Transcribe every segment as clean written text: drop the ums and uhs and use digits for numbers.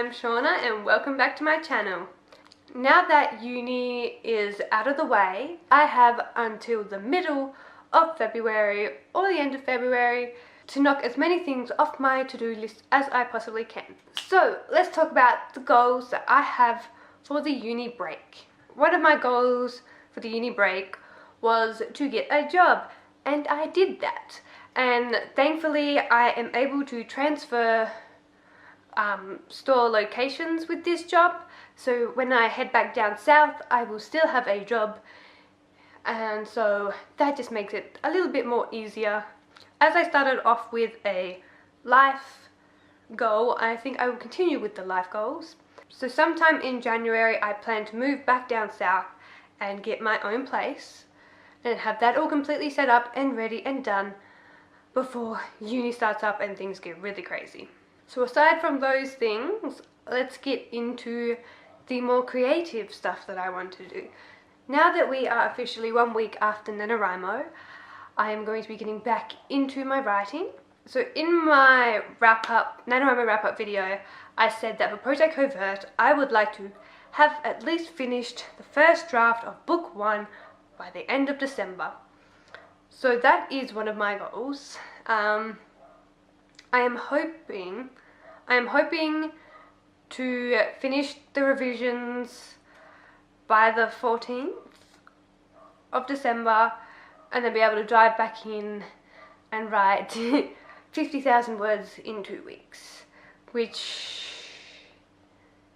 I'm Shauna and welcome back to my channel. Now that uni is out of the way, I have until the middle of February or the end of February to knock as many things off my to-do list as I possibly can. So let's talk about the goals that I have for the uni break. One of my goals for the uni break was to get a job, and I did that. And thankfully I am able to transfer store locations with this job, so when I head back down south I will still have a job, and so that just makes it a little bit more easier. As I started off with a life goal, I think I will continue with the life goals. So sometime in January I plan to move back down south and get my own place and have that all completely set up and ready and done before uni starts up and things get really crazy. So aside from those things, let's get into the more creative stuff that I want to do. Now that we are officially 1 week after NaNoWriMo, I am going to be getting back into my writing. So in my NaNoWriMo wrap-up video, I said that for Project Covert, I would like to have at least finished the first draft of book 1 by the end of December. So that is one of my goals. I am hoping to finish the revisions by the 14th of December and then be able to dive back in and write 50,000 words in 2 weeks, which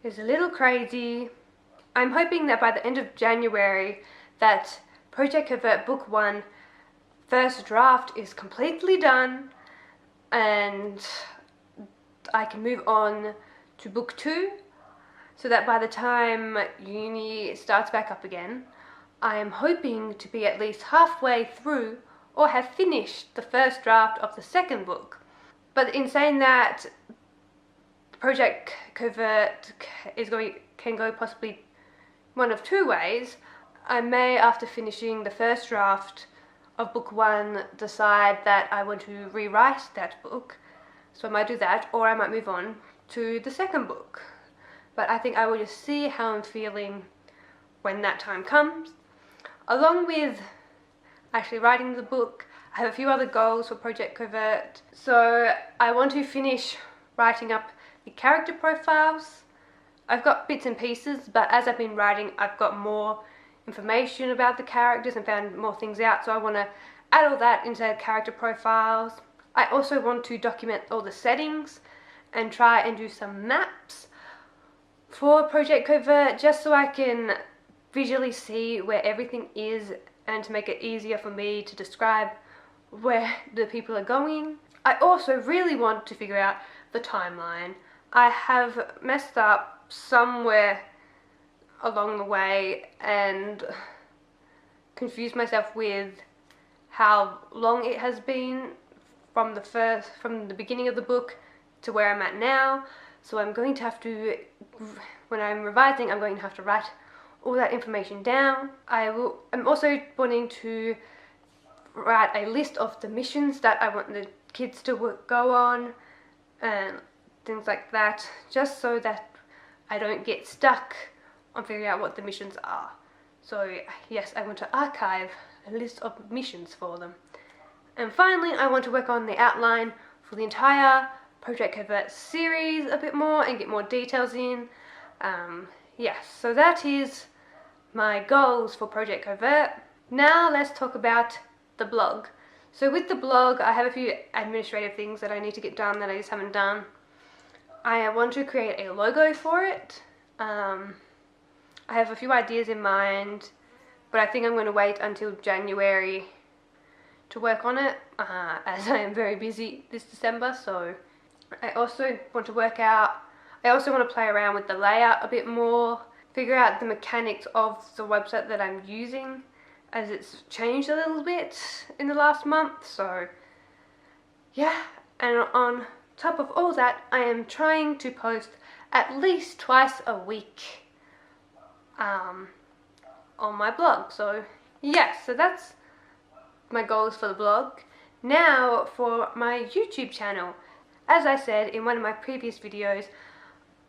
is a little crazy. I'm hoping that by the end of January that Project Covert Book 1 first draft is completely done and I can move on to book 2, so that by the time uni starts back up again, I am hoping to be at least halfway through or have finished the first draft of the second book. But in saying that, Project Covert can go possibly one of 2 ways. I may, after finishing the first draft of book 1, decide that I want to rewrite that book. So I might do that, or I might move on to the second book. But I think I will just see how I'm feeling when that time comes. Along with actually writing the book, I have a few other goals for Project Covert. So I want to finish writing up the character profiles. I've got bits and pieces, but as I've been writing, I've got more information about the characters and found more things out, so I want to add all that into character profiles. I also want to document all the settings and try and do some maps for Project Covert, just so I can visually see where everything is and to make it easier for me to describe where the people are going. I also really want to figure out the timeline. I have messed up somewhere along the way and confused myself with how long it has been from the beginning of the book to where I'm at now. So I'm going to have to, when I'm revising, I'm going to have to write all that information down. I'm also wanting to write a list of the missions that I want the kids to go on and things like that, just so that I don't get stuck on figuring out what the missions are. So yes, I want to archive a list of missions for them. And finally, I want to work on the outline for the entire Project Covert series a bit more and get more details in. Yes, so that is my goals for Project Covert. Now let's talk about the blog. So with the blog, I have a few administrative things that I need to get done that I just haven't done. I want to create a logo for it. I have a few ideas in mind, but I think I'm going to wait until January to work on it, as I am very busy this December. So I also want to play around with the layout a bit more, figure out the mechanics of the website that I'm using, as it's changed a little bit in the last month. So yeah, and on top of all that, I am trying to post at least twice a week on my blog. So yes, so that's my goals for the blog. Now for my YouTube channel. As I said in one of my previous videos,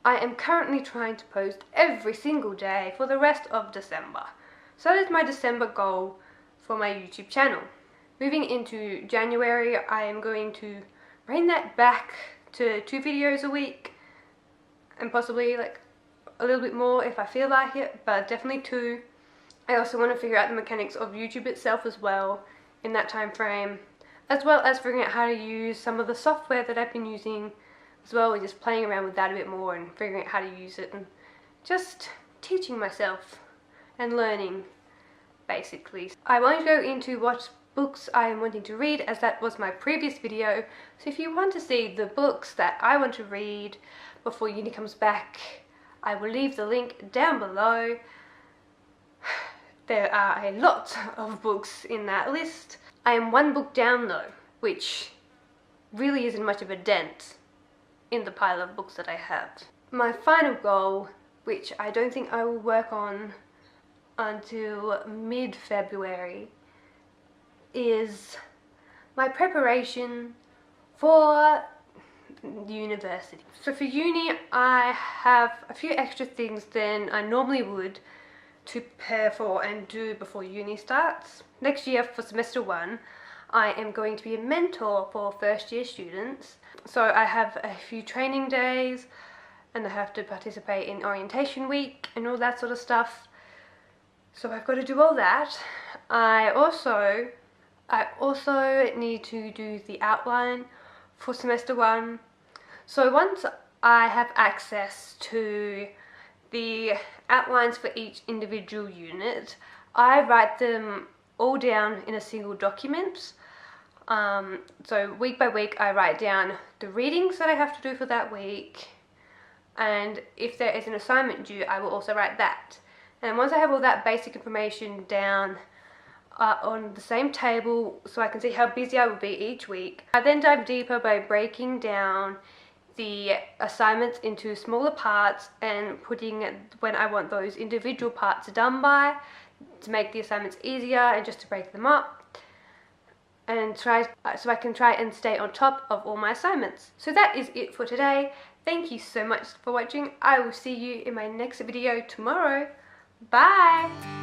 I am currently trying to post every single day for the rest of December. So that is my December goal for my YouTube channel. Moving into January, I am going to rein that back to 2 videos a week, and possibly like a little bit more if I feel like it, but definitely 2. I also want to figure out the mechanics of YouTube itself as well in that time frame, as well as figuring out how to use some of the software that I've been using as well, and just playing around with that a bit more and figuring out how to use it and just teaching myself and learning, basically. I won't go into what books I am wanting to read, as that was my previous video, so if you want to see the books that I want to read before uni comes back, I will leave the link down below. There are a lot of books in that list. I am 1 book down though, which really isn't much of a dent in the pile of books that I have. My final goal, which I don't think I will work on until mid-February, is my preparation for university. So for uni, I have a few extra things than I normally would to prepare for and do before uni starts. Next year for semester 1, I am going to be a mentor for first year students. So I have a few training days and I have to participate in orientation week and all that sort of stuff. So I've got to do all that. I also need to do the outline for semester 1. So once I have access to the outlines for each individual unit, I write them all down in a single document. So week by week I write down the readings that I have to do for that week, and if there is an assignment due, I will also write that. And once I have all that basic information down on the same table so I can see how busy I will be each week, I then dive deeper by breaking down the assignments into smaller parts and putting when I want those individual parts done by, to make the assignments easier and just to break them up, and so I can try and stay on top of all my assignments. So that is it for today. Thank you so much for watching. I will see you in my next video tomorrow. Bye!